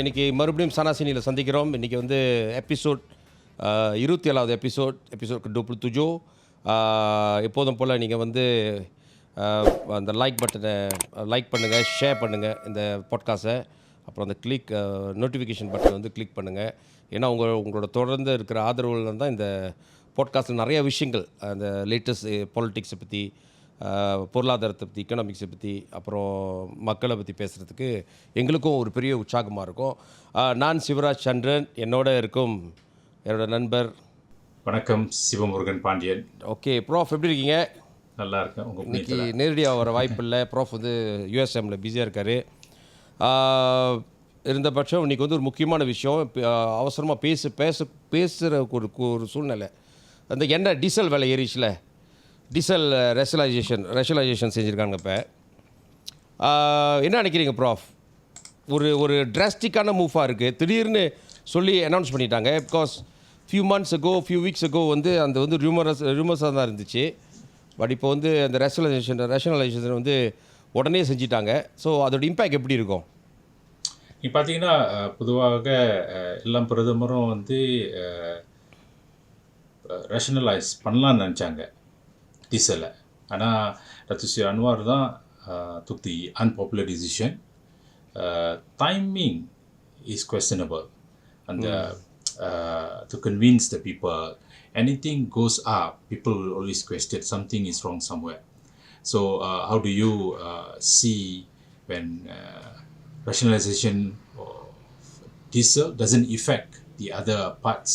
இன்றைக்கி மறுபடியும் சனாசினியில் சந்திக்கிறோம். இன்றைக்கி வந்து எபிசோட் 27வது எபிசோட் 27 எப்போதும் போல் நீங்கள் வந்து அந்த லைக் பட்டனை லைக் பண்ணுங்கள், ஷேர் பண்ணுங்கள் இந்த பாட்காஸ்ட்டை. அப்புறம் அந்த நோட்டிஃபிகேஷன் பட்டன் வந்து கிளிக் பண்ணுங்கள். ஏன்னா உங்களோட தொடர்ந்து இருக்கிற ஆதரவுகள் தான் இந்த பாட்காஸ்ட்டில் நிறைய விஷயங்கள், அந்த லேட்டஸ்ட் பாலிட்டிக்ஸை பற்றி, பொருளாதாரத்தை பற்றி, எக்கனாமிக்ஸை பற்றி, அப்புறம் மக்களை பற்றி பேசுகிறதுக்கு எங்களுக்கும் ஒரு பெரிய உற்சாகமாக இருக்கும். நான் சிவராஜ் சந்திரன், என்னோட இருக்கும் என்னோட நண்பர். வணக்கம், சிவமுருகன் பாண்டியன். ஓகே ப்ராஃப், எப்படி இருக்கீங்க? நல்லா இருக்கேன். இன்னைக்கு நேரடியாக வர வாய்ப்பு இல்லை. ப்ராஃப் வந்து யூஎஸ்எம்மில் பிஸியாக இருக்கார். இருந்த பட்சம் இன்றைக்கி வந்து ஒரு முக்கியமான விஷயம், அவசரமாக பேசுகிற ஒரு சூழ்நிலை. அந்த எண்ணெய் டீசல் விலை ஏறிச்சுல, டீசல் ரேஷனலைசேஷன் செஞ்சுருக்காங்க. இப்போ என்ன நினைக்கிறீங்க ப்ராஃப்? ஒரு டிராஸ்டிக்கான மூவாக இருக்குது. திடீர்னு சொல்லி அனௌன்ஸ் பண்ணிட்டாங்க. பிகாஸ் ஃபியூ வீக்ஸ் அகோ வந்து அந்த வந்து ரூமர்ஸாக தான் இருந்துச்சு. பட் இப்போ வந்து அந்த ரேஷனலைசேஷன் வந்து உடனே செஞ்சிட்டாங்க. ஸோ அதோட இம்பேக்ட் எப்படி இருக்கும்? நீ பார்த்தீங்கன்னா பொதுவாக எல்லாம் பிரதமரும் வந்து ரேஷனலைஸ் பண்ணலான்னு நினச்சாங்க டீசலை. ஆனால் ரத்துஸ்ரீ அன்வார் தான் took the unpopular decision. Timing is questionable. And to convince the people, anything goes up, people will always question something is wrong somewhere. So how do you see when rationalization of diesel doesn't affect the other parts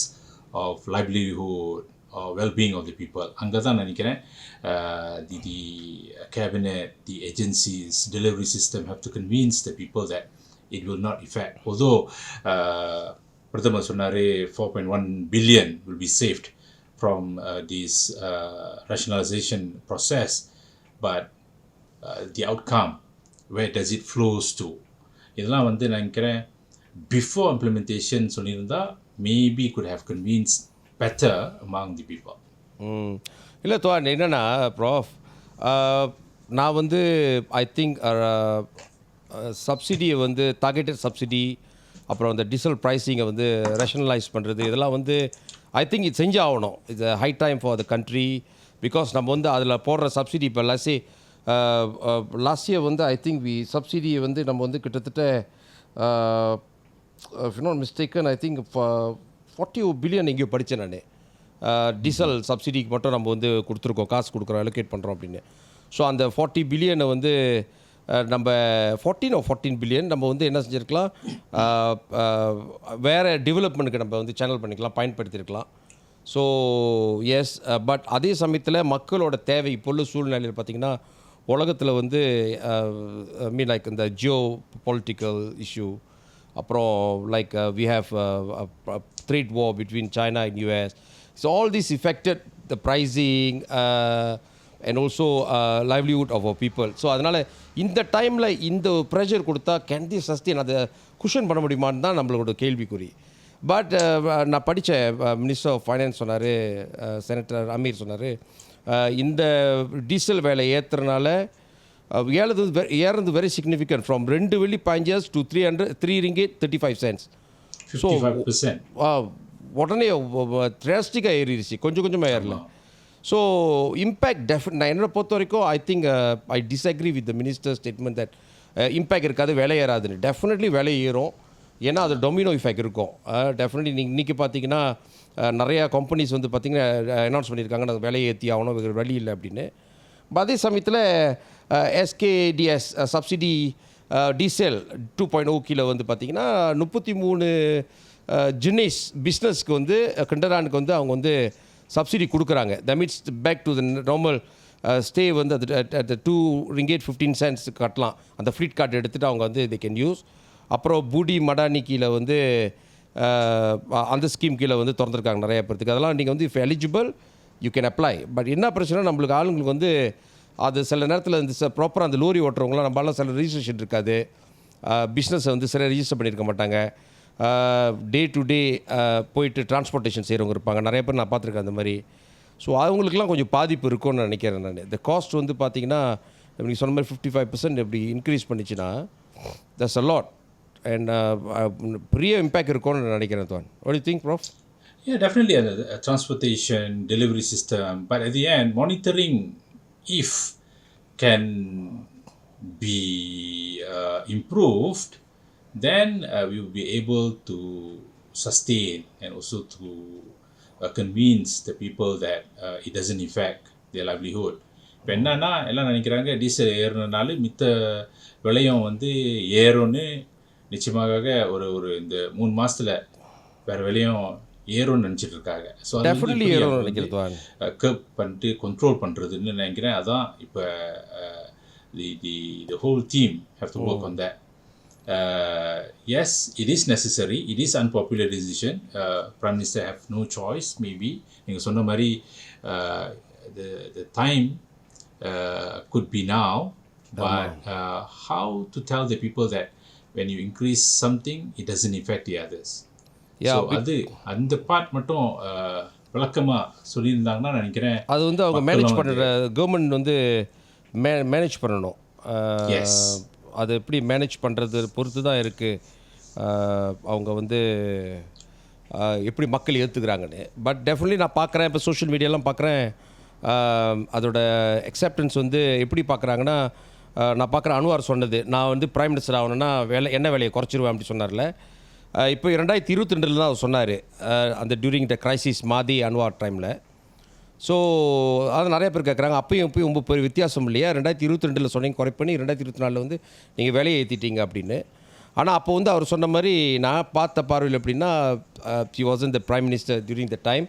of livelihood or well-being of the people? அங்கே தான் நினைக்கிறேன் the cabinet, the agencies, delivery system have to convince the people that it will not affect. Although பிரதமர் சொன்னார் 4.1 billion will be saved from this rationalization process, but the outcome, where does it flows to? இதெல்லாம் வந்து நான் நினைக்கிறேன் before implementation சொல்லியிருந்தா maybe could have convinced better among the people. இல்லை தோன், என்னென்னா ப்ராஃப், நான் வந்து ஐ திங்க் சப்சிடியை வந்து டார்கெட்டட் சப்சிடி, அப்புறம் அந்த டீசல் ப்ரைஸிங்கை வந்து ரேஷனலைஸ் பண்ணுறது, இதெல்லாம் வந்து ஐ திங்க் இது செஞ்சாகணும். இது high time for the country. Because நம்ம வந்து அதில் போடுற சப்சிடி இப்போ லாஸ்ட் இயர் வந்து ஐ திங்க் சப்சிடியை வந்து நம்ம வந்து கிட்டத்தட்ட if not mistaken I think 40 billion எங்கேயோ படித்தேன் நான். டீசல் சப்சிடிக்கு மட்டும் நம்ம வந்து கொடுத்துருக்கோம், காசு கொடுக்குறோம், அலோகேட் பண்ணுறோம் அப்படின்னு. ஸோ அந்த 40 பில்லியனை வந்து நம்ம 14 பில்லியன் நம்ம வந்து என்ன செஞ்சுருக்கலாம், வேறு டெவலப்மெண்ட்டுக்கு நம்ம வந்து சேனல் பண்ணிக்கலாம், பயன்படுத்தியிருக்கலாம். ஸோ எஸ், பட் அதே சமயத்தில் மக்களோட தேவை இப்போ உள்ள சூழ்நிலையில் பார்த்திங்கன்னா உலகத்தில் வந்து மீன் லைக் இந்த ஜியோ பொலிட்டிக்கல் இஷ்யூ, அப்புறம் like we have trade war between China and US. So all this affected the pricing and also livelihood of our people. So அதனால் இந்த டைமில் இந்த ப்ரெஷர் கொடுத்தா கேன் தி சஸ்டெயின், அதை cushion பண்ண முடியுமான்னு தான் நம்மளோட கேள்விக்குறி. பட் நான் படித்த மினிஸ்டர் ஆஃப் ஃபைனான்ஸ் சொன்னார், செனட்டர் அமீர் சொன்னார், இந்த டீசல் வேலை ஏற்றுறதுனால ஏறது வெரி சிக்னிஃபிகண்ட், ஃப்ரம் 2 வெள்ளி 5 years to 3 ringgit 35 cents. So உடனே டிராஸ்டிக்காக ஏறிடுச்சு, கொஞ்சமாக ஏறல. ஸோ இம்பேக்ட் நான் என்னை பொறுத்த வரைக்கும் I think I disagree with the minister statement that impact இருக்காது, விலை ஏறாதுன்னு. டெஃபினெட்லி விலை ஏறும், ஏன்னா அது டொமினோ இஃபெக்ட் இருக்கும். டெஃபினெட்லி இன்றைக்கி பார்த்தீங்கன்னா நிறையா கம்பெனிஸ் வந்து பார்த்திங்கன்னா அனௌன்ஸ் பண்ணியிருக்காங்க நான் விலையை ஏற்றி ஆகணும், வழி இல்லை அப்படின்னு. அதே சமயத்தில் எஸ்கேடிஎஸ் சப்சிடி டீசல் 2.0 கிலோ வந்து பார்த்திங்கன்னா 33 ஜினிஸ் பிஸ்னஸ்க்கு வந்து கிண்டரானுக்கு வந்து அவங்க வந்து சப்சிடி கொடுக்குறாங்க. That means back to the normal stay வந்து அது 2 ringgit 15 cents கட்டலாம். அந்த ஃப்ளீட் கார்டு எடுத்துகிட்டு அவங்க வந்து தே கேன் யூஸ். அப்புறம் பூடி மடானி கீழே வந்து அந்த ஸ்கீம் கீழே வந்து திறந்துருக்காங்க நிறைய பேருக்கு. அதெல்லாம் நீங்கள் வந்து if eligible you can apply. But என்ன பிரச்சனை, நம்மளுக்கு ஆளுங்களுக்கு வந்து அது சில நேரத்தில் இந்த ப்ராப்பராக அந்த லோரி ஓட்டுறவங்களாம் நம்மளால் சில ரிஜிஸ்ட்ரேஷன் இருக்காது, பிஸ்னஸை வந்து சரியாக ரிஜிஸ்டர் பண்ணியிருக்க மாட்டாங்க, டே டு டே போயிட்டு டிரான்ஸ்போர்ட்டேஷன் செய்கிறவங்க இருப்பாங்க, நிறைய பேர் நான் பார்த்துருக்கேன் அந்த மாதிரி. ஸோ அவங்களுக்குலாம் கொஞ்சம் பாதிப்பு இருக்கும்னு நினைக்கிறேன் நான். இந்த காஸ்ட் வந்து பார்த்திங்கன்னா நீங்கள் சொன்ன மாதிரி 55% எப்படி இன்க்ரீஸ் பண்ணிச்சுன்னா தட்ஸ் அ லாட். அண்ட் பெரிய இம்பேக்ட் இருக்கும்னு நினைக்கிறேன் துவான். What do you think, Prof? Yeah, definitely a transportation, delivery system. But at the end, monitoring if can be improved, then we will be able to sustain and also to convince the people that it doesn't affect their livelihood. இப்போ என்னன்னா எல்லாம் நினைக்கிறாங்க diesel ஏறுனனால மித்த விலையும் வந்து ஏறும்னு. நிச்சயமாக ஒரு இந்த 3 மாதத்தில் வேறு விலையும் ஏறும்னு நினச்சிட்டு இருக்காங்க. ஸோ டெஃபினெட்லி ஏறும்னு நினைக்கிறேன் துவான். கர்ப் பண்ணிட்டு கண்ட்ரோல் பண்ணுறதுன்னு நினைக்கிறேன். அதான் இப்போ the whole team have to work on that. Yes, it is necessary. It is unpopular decision. Prime Minister have no choice. Maybe நீங்கள் சொன்ன மாதிரி the time could be now, but how to tell the people that when you increase something, it doesn't affect the others. Yeah, so அது அந்த part மட்டும் விளக்கமாக சொல்லியிருந்தாங்கன்னா நினைக்கிறேன். அது வந்து அவங்க மேனேஜ் பண்ணுற கவர்மெண்ட் வந்து மேனேஜ் பண்ணணும். Yes. அது எப்படி மேனேஜ் பண்ணுறது பொறுத்து தான் இருக்குது அவங்க வந்து எப்படி மக்கள் ஏற்றுக்கிறாங்கன்னு. பட் டெஃபினெட்லி நான் பார்க்குறேன், இப்போ சோஷியல் மீடியாலாம் பார்க்குறேன், அதோட அக்செப்டன்ஸ் வந்து எப்படி பார்க்குறாங்கன்னா, நான் பார்க்குறேன் அன்வார் சொன்னது, நான் வந்து பிரைம் மினிஸ்டர் ஆகணுன்னா என்ன வேலையை குறைச்சிருவேன் அப்படி சொன்னார்ல. இப்போ 2022 தான் அவர் சொன்னார், அந்த டியூரிங் த கிரைசிஸ் மாதி அன்வார் டைமில். ஸோ அது நிறைய பேர் கேட்குறாங்க, அப்பயும் இப்பயும் ரொம்ப பெரிய வித்தியாசம் இல்லையா, 2022 சொன்னீங்க குறை பண்ணி 2024 வந்து நீங்கள் வேலையை ஏற்றிட்டீங்க அப்படின்னு. ஆனால் அப்போ வந்து அவர் சொன்ன மாதிரி நான் பார்த்த பார்வையில் எப்படின்னா, he wasn't the prime minister during the time.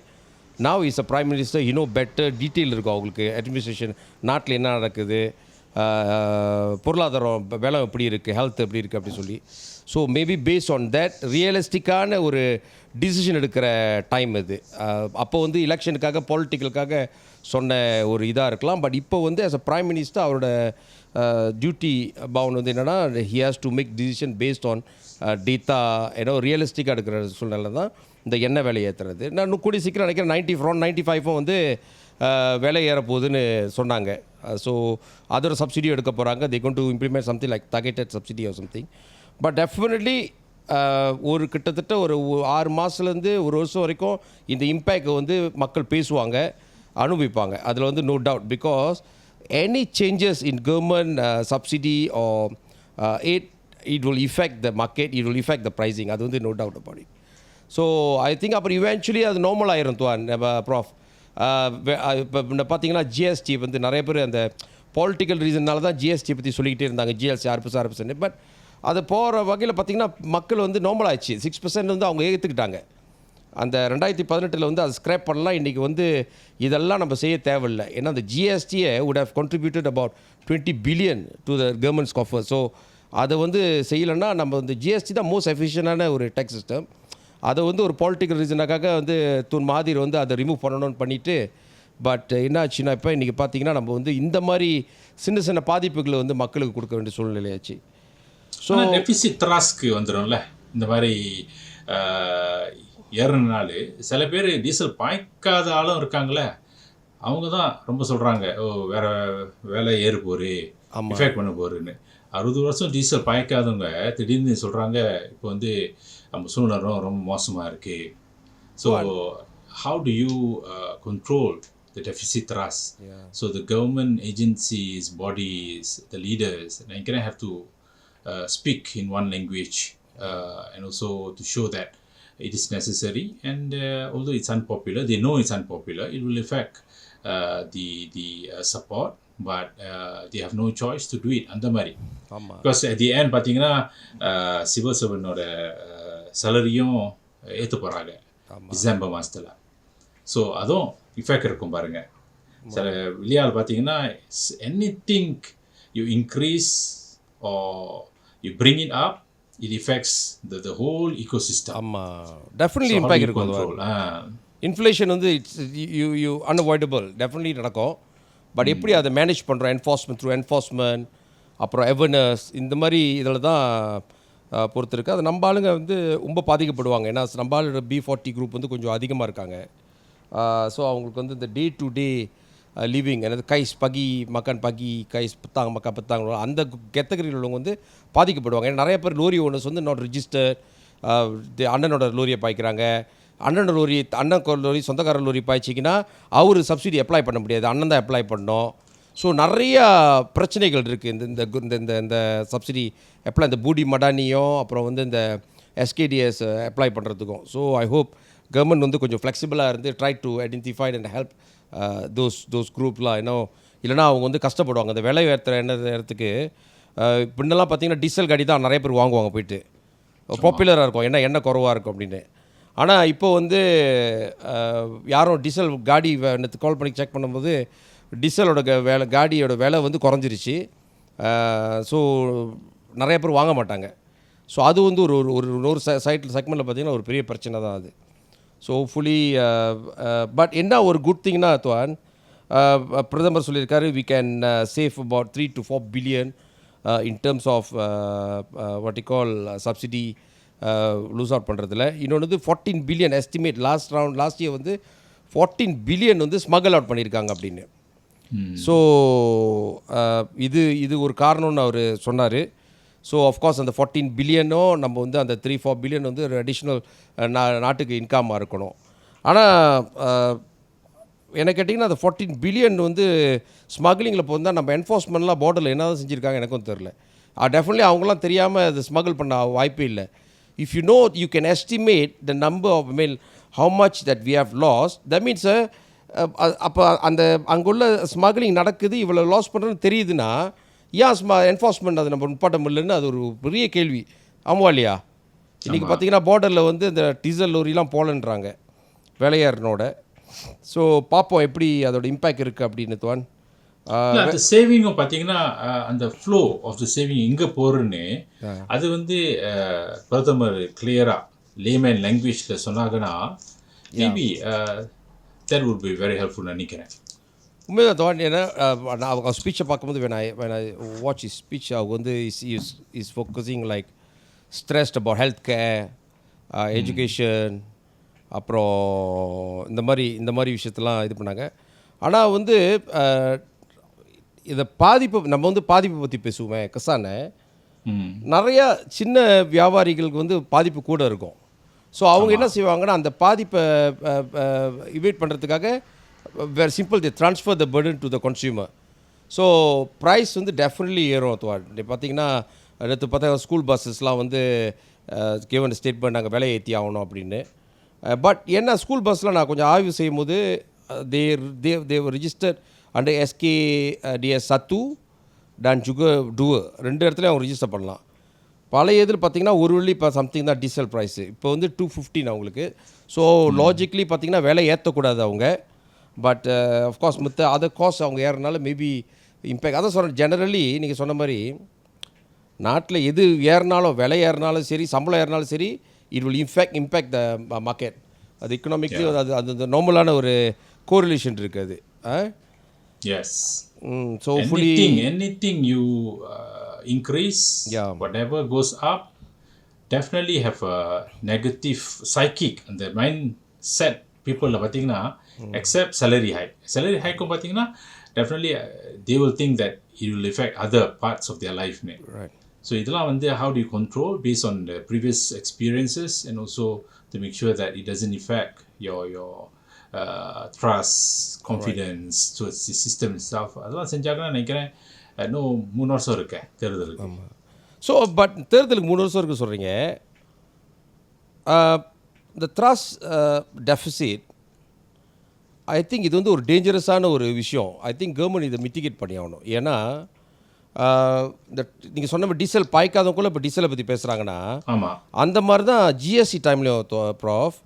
now he is a prime minister, he know better, detail இருக்கும் அவங்களுக்கு அட்மினிஸ்ட்ரேஷன், நாட்டில் என்ன நடக்குது, பொருளாதாரம் வேலை எப்படி இருக்குது, ஹெல்த் எப்படி இருக்குது அப்படி சொல்லி. So maybe based on that ரியலிஸ்டிக்கான ஒரு டிசிஷன் எடுக்கிற டைம் இது. அப்போ வந்து எலெக்ஷனுக்காக பொலிட்டிக்கலுக்காக சொன்ன ஒரு இதாக இருக்கலாம். பட் இப்போ வந்து ஆஸ் அ பிரைம் மினிஸ்டர் அவரோட டியூட்டி பவுன் வந்து என்னென்னா, he has to make decision based on data, ஏதோ ரியலிஸ்டிக்காக எடுக்கிற சூழ்நிலை தான் இந்த எண்ணெய் விலை ஏற்றுறது. நான் இன்னும் கூடி சீக்கிரம் நினைக்கிறேன் 95 வந்து விலை ஏறப்போகுதுன்னு சொன்னாங்க. ஸோ அதோட சப்சிடி எடுக்க போகிறாங்க. They going to implement something like targeted subsidy or something. But definitely ஒரு கிட்டத்தட்ட ஒரு 6 மாதத்துலேருந்து 1 வருஷம் வரைக்கும் இந்த இம்பேக்டை வந்து மக்கள் பேசுவாங்க, அனுபவிப்பாங்க. அதில் வந்து no doubt. Because any changes in government subsidy are it will affect the market, it will affect the pricing. அது வந்து no doubt about it. So I think அப்புறம் இவென்ச்சுவலி அது நார்மல் ஆயிரும் துவான். ப்ராஃப் இப்போ பார்த்தீங்கன்னா ஜிஎஸ்டி வந்து நிறைய பேர் அந்த பொலிட்டிக்கல் ரீசன்னால தான் ஜிஎஸ்டி பற்றி சொல்லிக்கிட்டே இருந்தாங்க, ஜிஎஸ்டி 6%. பட் அது போகிற வகையில் பார்த்திங்கன்னா மக்கள் வந்து நார்மல் ஆயிடுச்சு. 6% வந்து அவங்க ஏற்றுக்கிட்டாங்க. அந்த 2018 வந்து அது ஸ்க்ராப் பண்ணலாம். இன்றைக்கி வந்து இதெல்லாம் நம்ம செய்ய தேவையில்லை. ஏன்னா அந்த ஜிஎஸ்டியை would have contributed about 20 billion to the government's coffers. So அதை வந்து செய்யலைன்னா நம்ம வந்து ஜிஎஸ்டி தான் மோஸ்ட் எஃபிஷியண்டான ஒரு டேக்ஸ் சிஸ்டம். அதை வந்து ஒரு பொலிட்டிக்கல் ரீசனுக்காக வந்து மாதிரி வந்து அதை ரிமூவ் பண்ணணும்னு பண்ணிவிட்டு, பட் என்ன ஆச்சுன்னா இப்போ இன்றைக்கி பார்த்தீங்கன்னா நம்ம வந்து இந்த மாதிரி சின்ன சின்ன பாதிப்புகளை வந்து மக்களுக்கு கொடுக்க வேண்டிய சூழ்நிலையாச்சு. ஸோ டெபிசிட் த்ராஸ்க்கு வந்துடும்ல இந்த மாதிரி ஏறினால. சில பேர் டீசல் பாய்க்காத ஆளும் இருக்காங்களே, அவங்க தான் ரொம்ப சொல்கிறாங்க, ஓ வேறு வேலை ஏறு போரு, எஃபெக்ட் பண்ண போருன்னு. 60 வருஷம் டீசல் பாய்க்காதவங்க திடீர்னு சொல்கிறாங்க இப்போ வந்து நம்ம சூழ்நிலை ரொம்ப மோசமாக இருக்குது. So how do you control the deficit thrust? So the government agencies, bodies, the leaders, they can have to speak in one language and also to show that it is necessary. And although it's unpopular, they know it's unpopular, it will affect the support, but they have no choice to do it. அந்த மாதிரி because at the end பார்த்தீங்கன்னா civil சர்வனோட சேலரியும் ஏற்ற போகிறாங்க December மாதத்தில். So அதுவும் effect இருக்கும் பாருங்கள். சில விளையாடு பார்த்தீங்கன்னா anything you increase or you bring it up, it affects the whole ecosystem. ஆமாம், டெஃபினெட்லி இம்பேக்ட் இருக்கும். இன்ஃப்ளேஷன் வந்து இட்ஸ் யூ அன்அவாய்டபிள், டெஃபினெட்லி நடக்கும். பட் எப்படி அதை மேனேஜ் பண்ணுறோம், என்ஃபோர்ஸ்மெண்ட் த்ரூ என்ஃபோர்ஸ்மெண்ட், அப்புறம் அவேர்னஸ், இந்த மாதிரி இதில் தான் பொறுத்து இருக்குது. அது நம்ம ஆளுங்க வந்து ரொம்ப பாதிக்கப்படுவாங்க. ஏன்னா நம்ம ஆளோட B40 குரூப் வந்து கொஞ்சம் அதிகமாக இருக்காங்க. ஸோ அவங்களுக்கு வந்து இந்த டே டு டே லிவிங் எனது கைஸ் பகி மக்கான் பகி கைஸ் பத்தாங்க மக்கா பத்தாங்க அந்த கேட்டகரியில் உள்ளவங்க வந்து பாதிக்கப்படுவாங்க. ஏன்னா நிறைய பேர் லோரி ஓனர்ஸ் வந்து நாட் ரிஜிஸ்டர்ட் அண்ணனோட லோரியை பாய்க்கிறாங்க. அண்ணனோட லோரி அண்ணன் லோரி சொந்தக்கார லோரி பாய்ச்சிங்கன்னா அவர் சப்சிடி அப்ளை பண்ண முடியாது, அண்ணன் தான் அப்ளை பண்ணணும். ஸோ நிறையா பிரச்சனைகள் இருக்குது இந்த இந்த இந்த இந்த சப்சிடி அப்ளை இந்த பூடி மடானியும் அப்புறம் வந்து இந்த எஸ்கேடிஎஸ் அப்ளை பண்ணுறதுக்கும். ஸோ ஐ ஹோப் கவர்மெண்ட் வந்து கொஞ்சம் ஃப்ளெக்சிபிளாக இருந்து try to identified and help those குரூப்லாம். இன்னும் இல்லைனா அவங்க வந்து கஷ்டப்படுவாங்க. அந்த விலை இடத்துக்கு பின்னெல்லாம் பார்த்தீங்கன்னா டீசல் காடி தான் நிறைய பேர் வாங்குவாங்க போயிட்டு, பாப்புலராக இருக்கும் ஏன்னா எண்ணெய் குறவாக இருக்கும் அப்படின்னு. ஆனால் இப்போ வந்து யாரும் டீசல் காடி கால் பண்ணி செக் பண்ணும்போது டீசலோட காடியோட விலை வந்து குறைஞ்சிருச்சு. ஸோ நிறைய பேர் வாங்க மாட்டாங்க. ஸோ அது வந்து ஒரு செக்மெண்ட்டில் பார்த்திங்கன்னா ஒரு பெரிய பிரச்சனை தான் அது. ஸோ ஹோப்ஃபுல்லி பட் என்ன ஒரு குட் திங்னா துவான் பிரதமர் சொல்லியிருக்காரு we can save about 3 to 4 billion in terms of what you call subsidy lose out பண்ணுறதுல. இன்னொன்று வந்து 14 பில்லியன் எஸ்டிமேட் லாஸ்ட் இயர் வந்து 14 பில்லியன் வந்து ஸ்மகிள் அவுட் பண்ணியிருக்காங்க அப்படின்னு. ஸோ இது ஒரு காரணம்னு அவர் சொன்னார். ஸோ ஆஃப்கோர்ஸ் அந்த 14 பில்லியனும் நம்ம வந்து அந்த 3-4 பில்லியன் வந்து ஒரு அடிஷ்னல் நாட்டுக்கு இன்கமாக இருக்கணும். ஆனால் என்ன கேட்டிங்கன்னா அந்த 14 பில்லியன் வந்து ஸ்மக்லிங்கில் போந்தால் நம்ம என்ஃபோர்ஸ்மெண்ட்லாம் பார்டரில் என்ன தான் செஞ்சுருக்காங்க எனக்கும் தெரில. டெஃபினெட்லி அவங்களாம் தெரியாமல் அது ஸ்மகிள் பண்ண வாய்ப்பே இல்லை. If you know, you can estimate the number of how much that we have lost. That means அப்போ அந்த அங்குள்ள ஸ்மக்லிங் நடக்குது, இவ்வளோ லாஸ் பண்ணுறதுன்னு தெரியுதுன்னா ஏன் என்ஃபோர்ஸ்மெண்ட் அது நம்ம நிப்பாட்ட முடியலன்னு அது ஒரு பெரிய கேள்வி. ஆமாம் இல்லையா? இன்றைக்கி பார்த்தீங்கன்னா பார்டரில் வந்து இந்த டீசல் லோரிலாம் போலன்றாங்க விலையேறனோட. ஸோ பார்ப்போம் எப்படி அதோட இம்பேக்ட் இருக்குது அப்படின்னு துவான். அந்த சேவிங்கும் பார்த்தீங்கன்னா அந்த ஃப்ளோ ஆஃப் த சேவிங் எங்கே போகிறேன்னு அது வந்து பிரதமர் கிளியராக லேமேன் லாங்குவேஜில் சொன்னாங்கன்னா maybe that would be very helpful நினைக்கிறேன். உண்மைதான் துவான். ஏன்னா நான் அவங்க ஸ்பீச்சை பார்க்கும்போது when I watch his speech அவங்க வந்து is focusing like stressed about health care, education, அப்புறம் இந்த மாதிரி விஷயத்தெல்லாம் இது பண்ணாங்க. ஆனால் வந்து இதை நம்ம வந்து பாதிப்பை பற்றி பேசுவோமே கசான நிறையா சின்ன வியாபாரிகளுக்கு வந்து பாதிப்பு கூட இருக்கும். ஸோ அவங்க என்ன செய்வாங்கன்னா அந்த பாதிப்பை இவேட் பண்ணுறதுக்காக வேறு simple the transfer the burden to the consumer. So price வந்து டெஃபினெட்லி ஏறும். பார்த்தீங்கன்னா நேற்று பார்த்தா ஸ்கூல் பஸ்ஸஸ்லாம் வந்து கிவன் ஸ்டேட்மெண்ட் நாங்கள் விலை ஏற்றி ஆகணும் அப்படின்னு. பட் என்ன ஸ்கூல் பஸ்ஸில் நான் கொஞ்சம் ஆய்வு செய்யும் போது தேவ் register and SKDS 1 dan juga 2 ரெண்டு இடத்துலையும் அவங்க ரிஜிஸ்டர் பண்ணலாம். பழைய இதில் பார்த்தீங்கன்னா ஒரு வெள்ளி இப்போ சம்திங் தான் டீசல் ப்ரைஸு, இப்போ வந்து 215 அவங்களுக்கு. ஸோ லாஜிக்லி பார்த்தீங்கன்னா விலை ஏற்றக்கூடாது அவங்க. பட் அஃப்கோர்ஸ் மித்த அதர் காஸ்ட் அவங்க ஏறனால மேபி இம்பேக்ட். அதான் சொல்கிறேன், ஜெனரலி நீங்கள் சொன்ன மாதிரி நாட்டில் எது ஏறினாலும் விலை ஏறினாலும் சரி சம்பளம் ஏறினாலும் சரி it will impact the market. அது எக்கனாமிக்லி அது நார்மலான ஒரு கோரிலேஷன் இருக்குது. Yes. So fully anything you increase, whatever goes up, definitely have a negative psychic and the mindset people பார்த்தீங்கன்னா except salary hike. Salary hike பார்த்தீங்கன்னா definitely they will think that it will affect other parts of their life. Right. So இதெல்லாம் வந்து how do you control based on the previous experiences and also to make sure that it doesn't affect your trust, confidence towards the system itself. அதெல்லாம் செஞ்சாங்கன்னா நினைக்கிறேன் இன்னும் 3 வருஷம் இருக்கு தேர்தலுக்கு. So but தேர்தலுக்கு 3 வருஷம் இருக்கு சொல்கிறீங்க. இந்த த்ராஸ் டெஃபிசிட் ஐ திங்க் இது வந்து ஒரு டேஞ்சரஸான ஒரு விஷயம். ஐ திங்க் கவர்மெண்ட் இதை மிட்டிகேட் பண்ணி ஆகணும். ஏன்னா இந்த நீங்கள் சொன்ன டீசல் பாய்க்காதவங்களும் இப்போ டீசலை பற்றி பேசுகிறாங்கன்னா அந்த மாதிரி தான் ஜிஎஸ்டி டைம்லேயும் ப்ராஃப்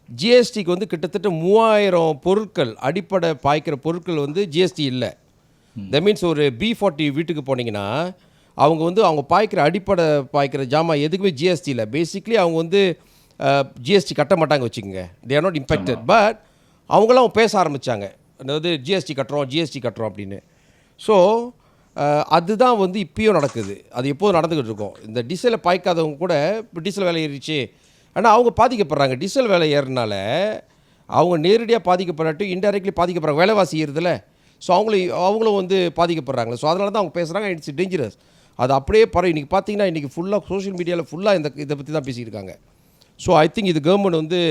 ஜிஎஸ்டிக்கு வந்து கிட்டத்தட்ட 3000 பொருட்கள் அடிப்படை பாய்க்கிற பொருட்கள் வந்து ஜிஎஸ்டி இல்லை. தட் மீன்ஸ் ஒரு B40 வீட்டுக்கு போனீங்கன்னா அவங்க வந்து அவங்க பாய்க்கிற அடிப்படை பாய்க்கிற ஜாமான் எதுக்குமே ஜிஎஸ்டி இல்லை. பேசிக்லி அவங்க வந்து ஜிஎஸ்டி கட்ட மாட்டாங்க வச்சுக்கோங்க. They are not impacted. But அவங்களாம் பேச ஆரம்பித்தாங்க, அதாவது ஜிஎஸ்டி கட்டுறோம் அப்படின்னு. ஸோ அதுதான் வந்து இப்பயும் நடக்குது. அது எப்போதும் நடந்துக்கிட்டு இருக்கோம். இந்த டீசலை பாய்க்காதவங்க கூட இப்போ டீசல் விலை ஏறிச்சு ஆனால் அவங்க பாதிக்கப்படுறாங்க. டீசல் விலை ஏறினால அவங்க நேரடியாக பாதிக்கப்படாட்டும் இன்டைரக்ட்லி பாதிக்கப்படுறாங்க. விலைவாசி ஏறுதில்ல. ஸோ அவங்களும் வந்து பாதிக்கப்படுறாங்களே. ஸோ அதனால தான் அவங்க பேசுகிறாங்க. It's dangerous. அது அப்படியே இன்றைக்கி பார்த்தீங்கன்னா இன்றைக்கி ஃபுல்லாக சோஷியல் மீடியாவில் ஃபுல்லாக இதை பற்றி தான் பேசியிருக்காங்க. ஸோ ஐ திங்க் இது கவர்மெண்ட் வந்து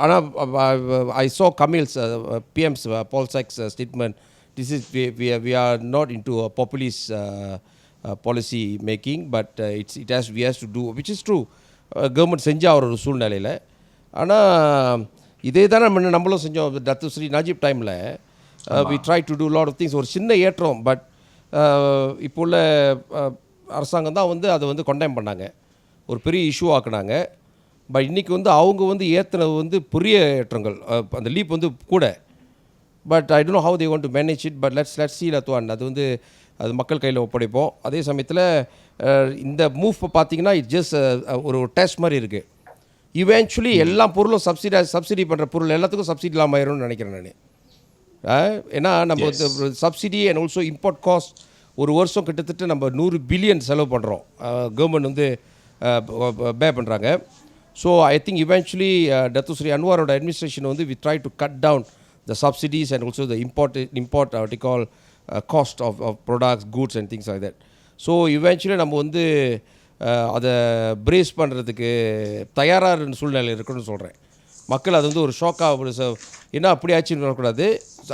ஆனால் ஐ சா கமில்ஸ் பிஎம்ஸ் பால் சாக்ஸ் statement. This is we are not into populist policy making, but we has to do which is true. Government செஞ்சால் ஒரு சூழ்நிலையில். ஆனால் இதே தானே நம்மளும் செஞ்சோம் டத்துஸ்ரீ நஜீப் டைமில். We try to do lot of things. ஒரு சின்ன ஏற்றம். பட் இப்போ உள்ள அரசாங்கம் தான் வந்து அதை வந்து கொண்டெம் பண்ணாங்க, ஒரு பெரிய இஷ்யூ ஆக்குனாங்க. பட் இன்றைக்கி வந்து அவங்க வந்து ஏற்றினது வந்து பெரிய ஏற்றங்கள், அந்த லீப் வந்து கூட. But I don't know how they want to manage it. But let's see லத்வான். அது வந்து அது மக்கள் கையில் ஒப்படைப்போம். அதே சமயத்தில் இந்த மூவ் பார்த்தீங்கன்னா இட் ஜஸ்ட் ஒரு டெஸ்ட் மாதிரி இருக்குது. இவென்ச்சுவலி எல்லா பொருளும் சப்சிடி பண்ணுற பொருள் எல்லாத்துக்கும் சப்சிடி இல்லாமல் ஆயிரும்னு நினைக்கிறேன் நான். ஏன்னா நம்ம subsidy and also import cost ஒரு வருஷம் கிட்டத்தட்ட நம்ம 100 பில்லியன் செலவு பண்ணுறோம். கவர்மெண்ட் வந்து பே பண்ணுறாங்க. So I think eventually Datuk Seri அன்வாரோட அட்மினிஸ்ட்ரேஷன் வந்து we try to cut down the subsidies and also the import what you call cost of products, goods and things like that. So eventually நம்ம வந்து அதை brace பண்ணுறதுக்கு தயாராக சூழ்நிலை இருக்குன்னு சொல்கிறேன். மக்கள் அது வந்து ஒரு ஷாக்காக என்ன அப்படி ஆச்சுன்னு வரக்கூடாது.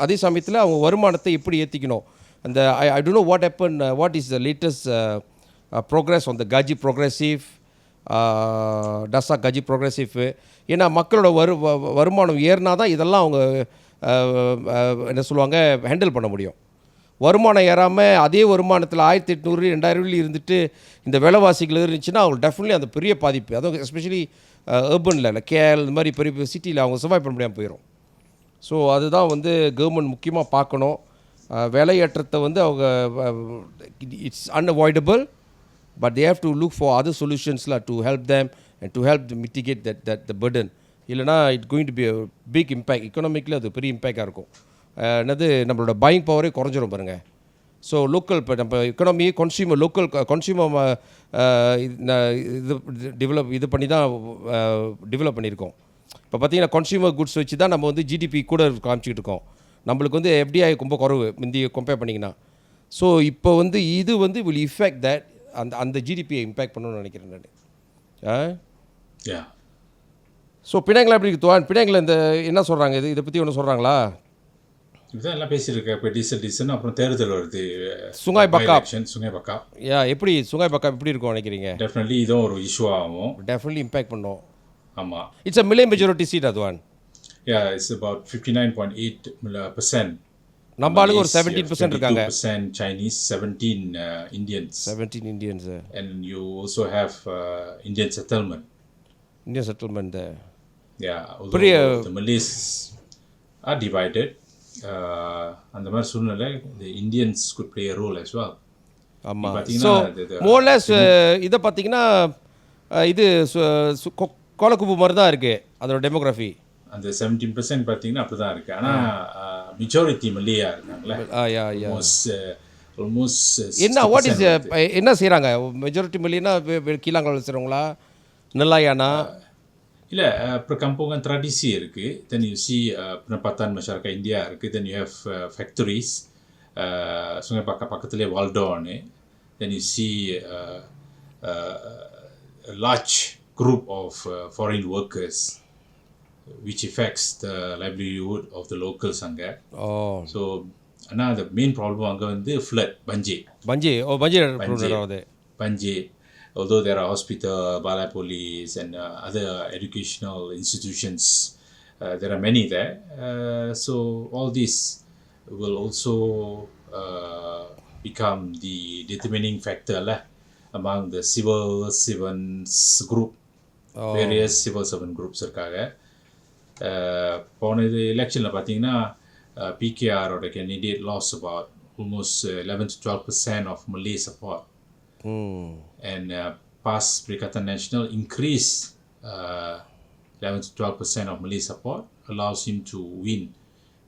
அதே சமயத்தில் அவங்க வருமானத்தை எப்படி ஏற்றிக்கணும். அந்த I don't know what is the latest progress on the கஜி ப்ரோக்ரெசிவ், டசா கஜி ப்ரோக்ரெசிவ். ஏன்னா மக்களோட வருமானம் ஏறினா தான் இதெல்லாம் அவங்க என்ன சொல்லுவாங்க ஹேண்டில் பண்ண முடியும். வருமானம் ஏறாமல் அதே வருமானத்தில் 1800 2000 இருந்துட்டு இந்த விலைவாசிகள் இருந்துச்சுன்னா அவங்களுக்கு டெஃபினெட்லி அந்த பெரிய பாதிப்பு. அதுவும் எஸ்பெஷலி அர்பனில் கேரள் இந்த மாதிரி பெரிய சிட்டியில் அவங்க சர்வைவ் பண்ண முடியாமல் போயிடும். ஸோ அதுதான் வந்து கவர்மெண்ட் முக்கியமாக பார்க்கணும். விலையேற்றத்தை வந்து அவங்க it's unavoidable, but they have to look for other சொல்யூஷன்ஸ்லாம் to help them and to help mitigate the burden. இல்லைனா it's going to be big impact. எக்கனாமிக்கில் அது பெரிய இம்பேக்டாக இருக்கும். என்னது நம்மளோட பையிங் பவரே குறைஞ்சிரும் பாருங்கள். ஸோ லோக்கல் இப்போ நம்ம எக்கனாமி லோக்கல் கன்சியூமர் இது பண்ணி தான் டெவலப் பண்ணியிருக்கோம். இப்போ பார்த்தீங்கன்னா கன்சியூமர் குட்ஸ் வச்சு தான் நம்ம வந்து ஜிடிபி கூட காமிச்சிக்கிட்டு இருக்கோம். நம்மளுக்கு வந்து எஃப்டிஐ ரொம்ப குறைவு முந்தி கம்பேர் பண்ணிங்கன்னா. ஸோ இப்போ வந்து இது வந்து வில் இஃபெக்ட் தட் அந்த ஜிடிபியை இம்பேக்ட் பண்ணணும்னு நினைக்கிறேன் நான். ஸோ பினாங்கில் எப்படி இருக்கு? பினாங்கில் இந்த என்ன சொல்கிறாங்க, இதை பற்றி ஒன்று சொல்கிறாங்களா? இதுதான் எல்லாம் பேசியிருக்கேன். இப்போ டீசல் அப்புறம் தேர்தல் வருது, சுங்காய் பக்காப். எப்படி சுங்காய் பக்காப் எப்படி இருக்கும் நினைக்கிறீங்க? டெஃபினெட்லி இதுவும் ஒரு இஷ்யூ ஆகும். டெஃபினெட்லி இம்பேக்ட் பண்ணும். ஆமாம். It's a million majority seat அதுவான். It's about 59.8%. நம்ம ஆளுங்க ஒரு 17% இருக்காங்க. 22% Chinese, 17 Indians. 17 Indians. And you also have Indian settlement. Indian settlement there. Yeah, although the Malays are divided. அந்த மாதிரி சூழ்நிலை the Indians could play a role as well. ஆமாம். So மோர்லெஸ் இதை பார்த்தீங்கன்னா இது கோலக்குப்பு மாதிரி தான் இருக்குது அதோட டெமோகிராஃபி. அந்த 17% பார்த்தீங்கன்னா அப்படி தான் இருக்குது. ஆனால் மெஜாரிட்டி மல்லியாக இருக்காங்களே. ஆல்மோஸ்ட் என்ன செய்கிறாங்க மெஜாரிட்டி மல்லினா? கீழாங்கல் செய்கிறவங்களா, நெல்லாயானா? இல்லை, perkampungan tradisi இருக்குது. Then you see pendapatan masyarakat India இருக்குது. Then you have factories. Sungai Bakap பக்கத்துலேயே வால்டோன்னு. Then you see a large group of foreign workers which affects the livelihood of the locals அங்கே. So ஆனால் the main problem அங்கே வந்து flood, பஞ்சே. Although there are hospital, balai police and other educational institutions, there are many there. So all this will also become the determining factor among the civil servants group. Various civil servant groups இருக்காங்க. போன இது எலெக்ஷனில் பார்த்தீங்கன்னா PKR candidate lost about almost 11 to 12% of Malay support. And PAS Perikatan Nasional increased 11 to 12% of Malay support, allows him to win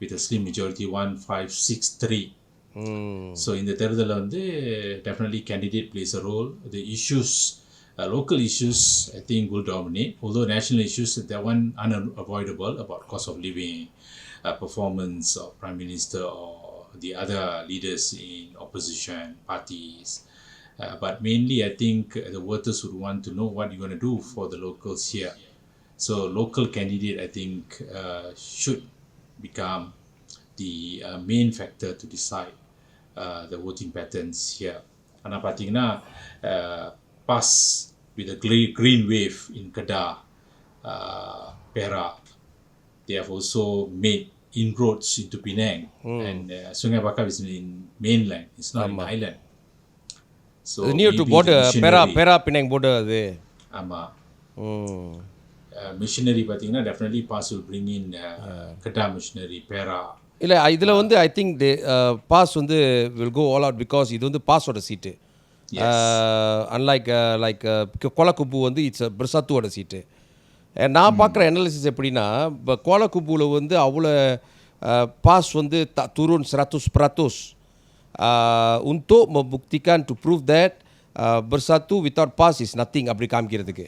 with a slim majority 1563. So in the தேர்தலில் வந்து definitely candidate plays a role. The issues, local issues, I think will dominate. Although national issues, that one unavoidable about cost of living, performance of Prime Minister or the other leaders in opposition parties. But mainly, I think the voters would want to know what you're going to do for the locals here. So local candidate, I think, should become the main factor to decide the voting patterns here. ஆனால் பார்த்தீங்கன்னா PAS with the green wave in Kedah, Perak, they have also made inroads into Penang, and Sungai Bakap is in mainland, it's not an island. So near to maybe border the missionary, Bera Penang border அது. ஆமா, ம் missionary பார்த்தீங்கன்னா definitely PAS will bring in Kedah missionary, Perak. இல்லை இதில் வந்து I think PAS வந்து will go all out because இது வந்து பாஸோட சீட்டு. அன்லைக் லைக் கோலக்குப்பு வந்து இட்ஸ் பிரசாத்துவோட சீட்டு. நான் பார்க்குற அனாலிசிஸ் எப்படின்னா, இப்போ கோலக்குப்புவில் வந்து அவ்வளோ பாஸ் வந்து turun 100% untuk membuktikan to prove that bersatu without pass is nothing அப்படி காமிக்கிறதுக்கு.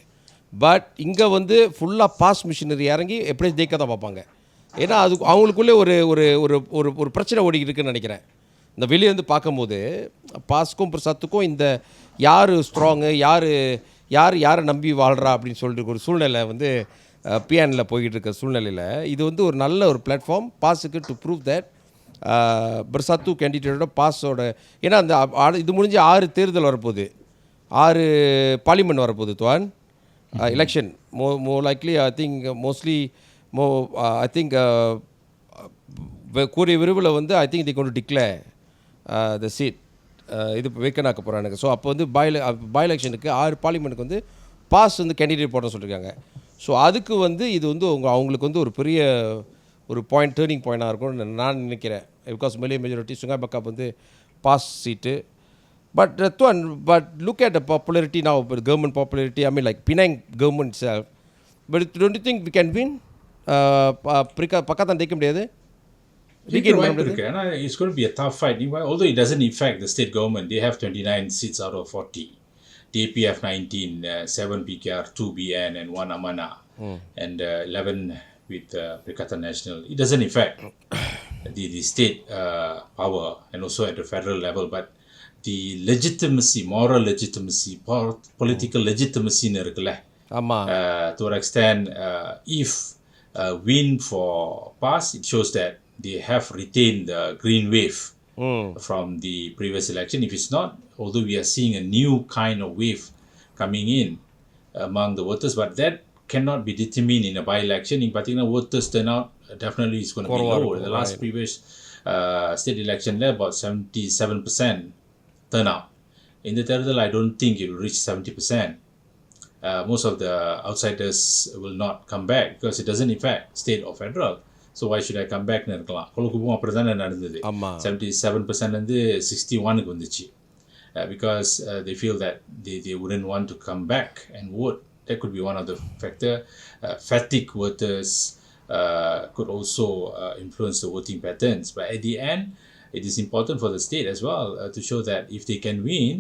பட் இங்கே வந்து ஃபுல்லாக பாஸ் மிஷினரி இறங்கி எப்படி ஜெயிக்க தான் பார்ப்பாங்க. ஏன்னா அது அவங்களுக்குள்ளே ஒரு ஒரு ஒரு ஒரு ஒரு பிரச்சனை ஓடிக்கிட்டு இருக்குன்னு நினைக்கிறேன். இந்த வெளியேருந்து பார்க்கும்போது பாஸ்க்கும் பிரசாத்துக்கும் இந்த யார் ஸ்ட்ராங்கு, யாரை நம்பி வாழ்கிறா அப்படின்னு சொல்லிட்டு ஒரு சூழ்நிலை வந்து பிஎனில் போய்கிட்டு இருக்க சூழ்நிலையில் இது வந்து ஒரு நல்ல ஒரு பிளாட்ஃபார்ம் பாஸுக்கு டு ப்ரூவ் தட் பிரசாத்து கேண்டிடேட்டோட பாஸோட. ஏன்னா அந்த இது முடிஞ்சு 6 தேர்தல் வரப்போகுது, 6 பார்லிமெண்ட் வரப்போகுது துவான் election. More likely I think mostly I think கூடிய விரைவில் வந்து ஐ திங்க் தி கொண்டு டிக்ளேர் த சீட் இது வேக்கனாக்க போகிறானுங்க. ஸோ அப்போ வந்து பை எலெக்ஷனுக்கு 6 பார்லிமெண்ட்டுக்கு வந்து பாஸ் வந்து கேண்டிடேட் போட சொல்லியிருக்காங்க. ஸோ அதுக்கு வந்து இது வந்து அவங்களுக்கு வந்து ஒரு பெரிய ஒரு டேர்னிங் பாயிண்டாக இருக்கும்னு நான் நினைக்கிறேன். பிகாஸ் மெஜாரிட்டி சுங்காய் பக்காப் வந்து PAS seat. But look at the popularity now, government popularity, I mean like Penang government self. But don't you think we can win? Pakatan ஜெயிக்க முடியாது. It's going to be a tough fight. Although it doesn't affect the state government, they have 29 seats out of 40. DAP have 19, 7 PKR, 2 BN, and 1 Amana, and 11 with Perikatan National. It doesn't affect the state power and also at the federal level, but the legitimacy, moral legitimacy, political legitimacy, to an extent, if win for PAS, it shows that they have retained the green wave from the previous election. If it's not, although we are seeing a new kind of wave coming in among the voters, but that cannot be determined in a by-election. In particular, voters turnout definitely is going to be low. The last previous state election there, about 77% turnout. In the Teradal, I don't think it will reach 70%. Most of the outsiders will not come back because it doesn't affect state or federal. So why should I come back? Kolokupum apradana nadandhathu. 77% வந்து 61 க்கு வந்துச்சு. Because they feel that they wouldn't want to come back and vote. That could be one of the factor. Fatigue voters could also influence the voting patterns. But at the end, it is important for the state as well to show that if they can win,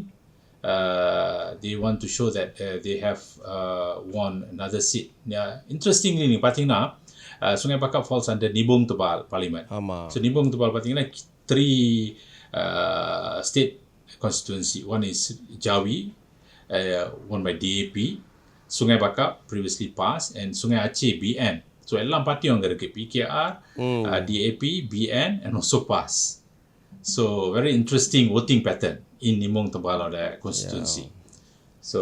they want to show that they have won another seat. Interestingly, நீங்க பார்த்தீங்கன்னா Sungai Bakap falls under Nibong Tebal Parliament. So Nibong Tebal பார்த்தீங்கன்னா 3 state constituency. One is Jawi, won by DAP, Sungai Bakap previously PAS, and Sungai Aceh BN. So எல்லாம் பார்ட்டியும் அங்கே இருக்கு, PKR, DAP, BN, and also PAS. So very interesting voting pattern in Nibong Tebal constituency. So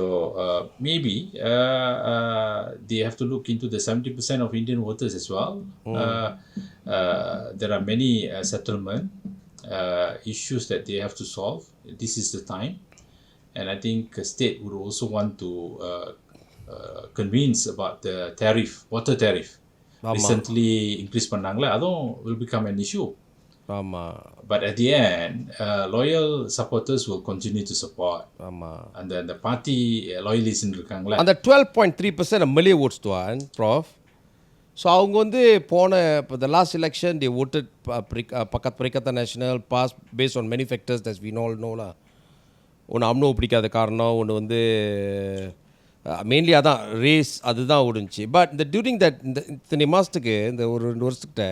maybe they have to look into the 70% of Indian voters as well. There are many settlement issues that they have to solve. This is the time, and I think state would also want to convince about the tariff, water tariff. Recently increased பண்ணாங்களே, அதுவும் will become an issue. But at the end, loyal supporters will continue to support. And then the party loyalists இருக்காங்களே, அந்த 12.3% Malay votes துவான் Prof. So அவங்க வந்து இப்போ the last election they voted Perikatan National PAS based on many factors that we all know lah. ஒன்று UMNO பிடிக்காத காரணம், ஒன்று வந்து மெயின்லி அதான் ரேஸ், அதுதான் ஓடுச்சு. பட் இந்த டியூரிங் தட் இந்த இத்தனை மாதத்துக்கு இந்த ஒரு 2 வருஷத்துக்கிட்ட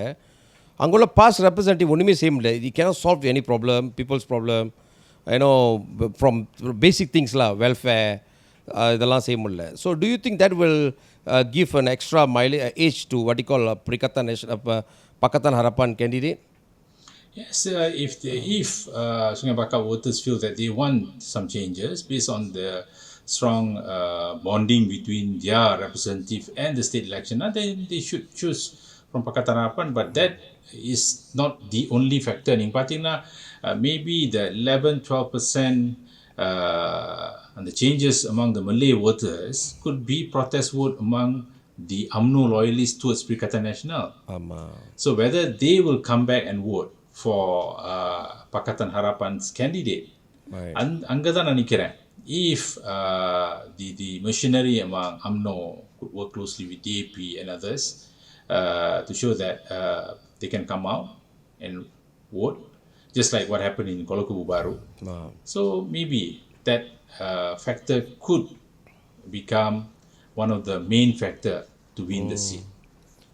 அங்கே உள்ள பாஸ்ட் ரெப்ரசன்டேட்டிவ் ஒன்றுமே செய்ய முடியல. You cannot solve any problem, people's problem, ஏன்னோ ஃப்ரம் பேசிக் திங்ஸ்லாம் வெல்ஃபேர் இதெல்லாம் செய்ய முடியல. So do you think that will give an extra edge to what you call Perikatan Pakatan Harapan candidate? Yes, if Sungai Bakap voters feel that they want some changes based on the strong bonding between their representative and the state election, then they should choose from Pakatan Harapan. But that is not the only factor. In particular, maybe the 11-12% and the changes among the Malay voters could be protest vote among the UMNO loyalists towards Perikatan Nasional. ஆமாம். So whether they will come back and vote for Pakatan Harapan's candidate, Right. அங்கதான் நினைக்கிறேன். If the machinery among UMNO could work closely with DAP and others to show that they can come out and vote, just like what happened in Kuala Kubu Baru. So maybe that factor could become one of the main factor to win the seat.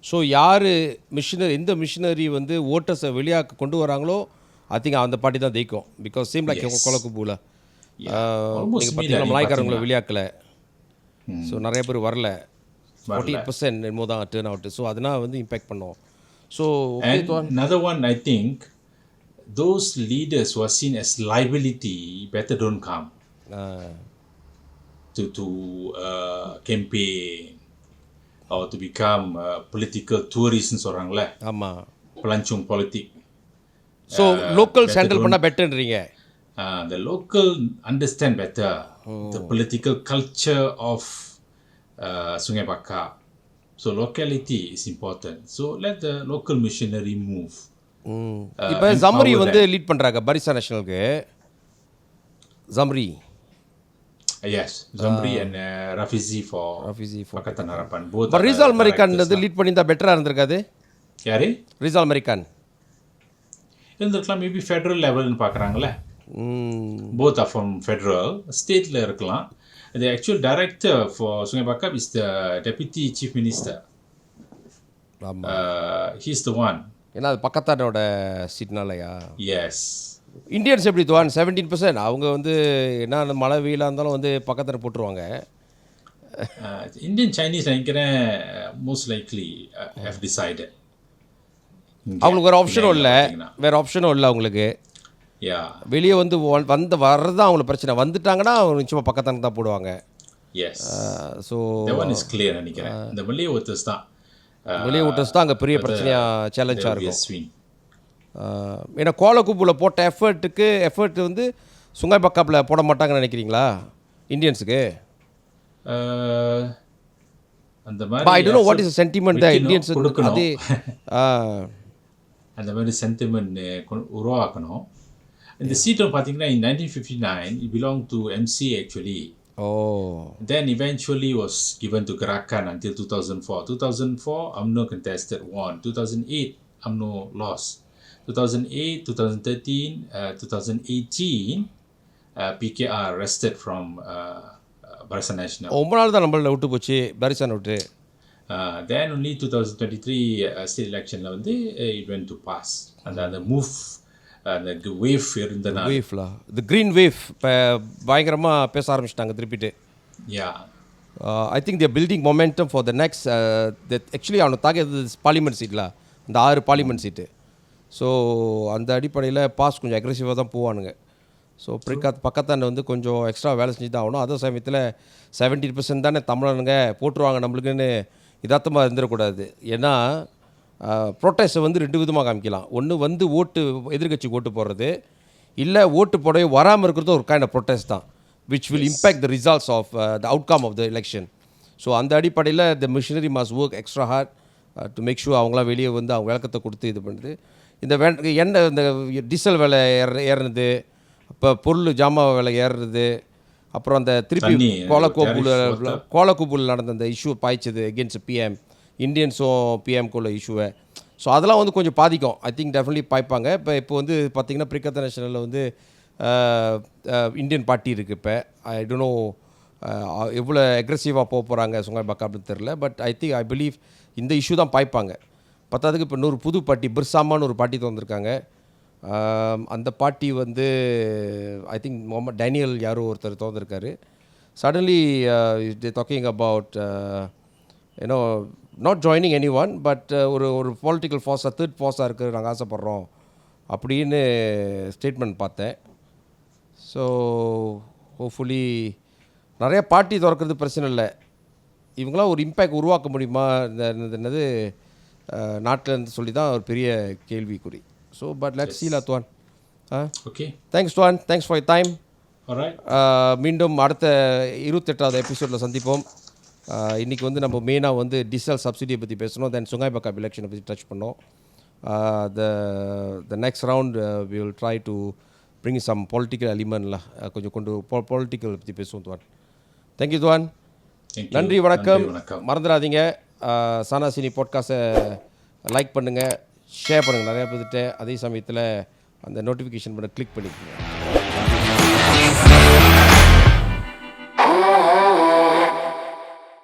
So யார் எந்த machinery வந்து ஓட்டர்ஸை வெளியாக கொண்டு வராங்களோ I think அந்த party தான் ஜெயிக்கும். Because same like கொலக்குப்பூவில் Almost நீங்கள் பார்த்தீங்கன்னா மலாய்க்காரங்களை வெளியாக்கலை. ஸோ நிறைய பேர் வரல. 40% என்னமோ தான் டேர்ன் அவுட். ஸோ அதனால் வந்து இம்பேக்ட் பண்ணும். So And another one, I think, those leaders who are seen as liability better don't come to campaign or to become political tourists சொல்கிறாங்களே, ஆமாம். pelancong politik. So locals handle பண்ணால் பெட்டர்ன்றீங்க. The local understand better the political culture of Sungai Bakap. So locality is important. So let the local missionary move. இப்போ Zamri வந்து lead பண்ணுறாங்க பரிசா நேஷனலுக்கு. Zamri. Yes, Zamri and Rafizi for Pakatan Harapan. Both. But Rizal Merican வந்து lead பண்ணியிருந்தா பெட்டராக இருந்திருக்காது. யாரு? ரிசால் அமெரிக்கான் இருந்திருக்கலாம். மேபி ஃபெடரல் லெவல்னு பார்க்குறாங்களே. Both are from federal. ஸ்டேட்டில் இருக்கலாம். The actual director for Sungai Bakap is the deputy chief minister. He's the one. ஏன்னா அது பக்கத்தானோட சீட்னாலயா? Yes. இந்தியன்ஸ் எப்படி துவான் 17% அவங்க வந்து என்ன மழை வெயிலாக இருந்தாலும் வந்து பக்கத்தில் போட்டுருவாங்க. Indian Chinese நினைக்கிறேன் most likely have decided. அவங்களுக்கு வேறு ஆப்ஷனும் இல்லை. வேறு ஆப்ஷனும் இல்லை அவங்களுக்கு. வெளியே வந்து வர்றது தான் அவங்களுக்கு பிரச்சனை. வந்துட்டாங்கன்னா அவங்க நிச்சயமாக பக்கத்தானுக்கு தான் போடுவாங்க. Yes. So that one is clear நினைக்கிறேன். இந்த வெளியே ஓட்டர்ஸ் தான் அங்கே பெரிய பிரச்சனையாக சேலஞ்சாக இருக்கும். ஏன்னா கோலக்குப்பூவில் போட்ட எஃபர்ட் வந்து சுங்காய் பக்காப்பில் போட மாட்டாங்கன்னு நினைக்கிறீங்களா இந்தியன்ஸுக்கு? அந்த மாதிரி ஐ don't know what is the sentiment the Indians அதே அந்த மாதிரி சென்டிமெண்ட் உருவாக்கணும். இந்த சீட்டும் பார்த்தீங்கன்னா in 1959 it belonged to MC actually. Then eventually was given to Gerakan until 2004. 2004 UMNO contested, won. 2008 UMNO lost. 2008, 2013, 2018 PKR rested from Barisan Nasional. ரொம்ப நாள் தான் நம்மள விட்டு போச்சு பரிசான் விட்டு. Then only 2023 state electionல வந்து it went to pass. அந்த move the wave இருந்தனால வேவ்ல the green wave பயங்கரமாக பேச ஆரம்பிச்சிட்டாங்க திருப்பிட்டு. I think they are building momentum for the next actually அவனை தாக்கியது பார்லிமெண்ட் சீட்டில் இந்த 6 பார்லிமெண்ட் சீட்டு. ஸோ அந்த அடிப்படையில் பாஸ் கொஞ்சம் அக்ரெசிவாக தான் போவானுங்க. ஸோ பக்கத்தாண்ட வந்து கொஞ்சம் எக்ஸ்ட்ரா வேலை செஞ்சு தான் ஆகணும். அதே சமயத்தில் 70% தானே தமிழனுங்க போட்டுருவாங்க நம்மளுக்குன்னு யதார்த்தமாக இருந்துடக்கூடாது. ஏன்னா ப்ரொட்டஸ்ட்டை வந்து 2 விதமாக காமிக்கலாம். ஒன்று வந்து எதிர்கட்சிக்கு ஓட்டு போடுறது, இல்லை ஓட்டு போடவே வராமல் இருக்கிறது ஒரு கைண்ட் ஆஃப் ப்ரொட்டஸ்ட் தான் which will impact the results of the outcome of the election. So அந்த அடிப்படையில் the machinery must work extra hard to make sure அவங்களாம் வெளியே வந்து அவங்க விளக்கத்தை கொடுத்து இது பண்ணுறது. இந்த எண்ணெய் இந்த டீசல் விலை ஏறுனது, இப்போ பொருள் ஜாமான் விலை ஏறுறது, அப்புறம் அந்த திருப்பி கோலக்குப்பூவில் நடந்த அந்த இஷ்யூ பாய்ச்சது எகென்ஸ்ட் பிஎம் இந்தியன்ஸும் பிஎம்குள்ள இஷ்யூவை. ஸோ அதெல்லாம் வந்து கொஞ்சம் பாதிக்கும். ஐ திங்க் டெஃபினெட்லி பாய்ப்பாங்க. இப்போ வந்து பார்த்திங்கன்னா Perikatan Nasional வந்து இந்தியன் பார்ட்டி இருக்குது. இப்போ ஐ டோன்ட் நோ எவ்வளோ அக்ரெசிவாக போக போகிறாங்க சுங்காய் பக்காப்னு தெரில. பட் ஐ பிலீவ் இந்த இஷ்யூ தான் பாய்ப்பாங்க. பத்தாவதுக்கு இப்போ இன்னொரு புது பார்ட்டி பிர்சாமான்னு ஒரு பார்ட்டி திறந்துருக்காங்க. அந்த பார்ட்டி வந்து ஐ திங்க் முகமது டேனியல் யாரோ ஒருத்தர் திறந்துருக்காரு. Suddenly talking about you know not joining any one, but ஒரு பொலிட்டிக்கல் ஃபார்ஸாக தேர்ட் ஃபார்ஸாக இருக்குது நாங்கள் ஆசைப்பட்றோம் அப்படின்னு ஸ்டேட்மெண்ட் பார்த்தேன். ஸோ ஹோப்ஃபுல்லி நிறைய பார்ட்டி திறக்கிறது பிரச்சனை இல்லை, இவங்களாம் ஒரு இம்பேக்ட் உருவாக்க முடியுமா இந்த என்னது நாட்டிலேருந்து சொல்லி தான் ஒரு பெரிய கேள்விக்குறி. So but let's sea துவான். Okay. Thanks துவான், thanks for your time. All right. மீண்டும் அடுத்த 28வது எபிசோடில் சந்திப்போம். இன்றைக்கி வந்து நம்ம மெயினாக வந்து டீசல் சப்சிடியை பற்றி பேசணும், தென் சுங்காய் பக்காப் எலெக்ஷனை பற்றி டச் பண்ணோம். The next round we will try to bring some political எலிமெண்ட்லாம் கொஞ்சம் கொண்டு பொலிட்டிக்கல் பற்றி பேசுவோம் துவான். தேங்க்யூ துவான். Thank you. நன்றி, வணக்கம். நன்றி, வணக்கம். மறந்துடாதீங்க, சானாசினி பாட்காஸ்ட்டை லைக் பண்ணுங்கள், ஷேர் பண்ணுங்கள் நிறையா பேர்கிட்ட. அதே சமயத்தில் அந்த நோட்டிஃபிகேஷன் பண்ண கிளிக் பண்ணிக்கோங்க.